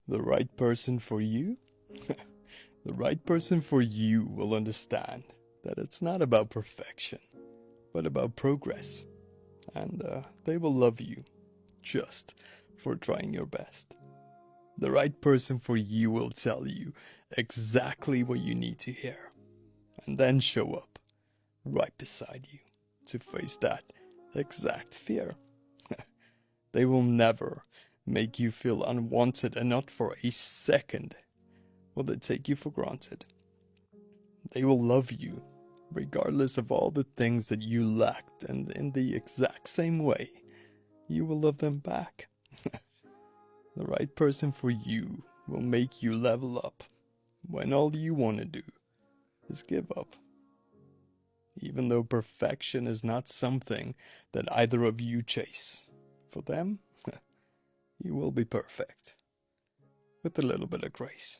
The right person for you? The right person for you will understand that it's not about perfection, but about progress. And they will love you just for trying your best. The right person for you will tell you exactly what you need to hear and then show up right beside you to face that exact fear. They will never make you feel unwanted, and not for a second will they take you for granted. They will love you regardless of all the things that you lacked, and in the exact same way, you will love them back. The right person for you will make you level up when all you want to do is give up. Even though perfection is not something that either of you chase, for them, you will be perfect with a little bit of grace.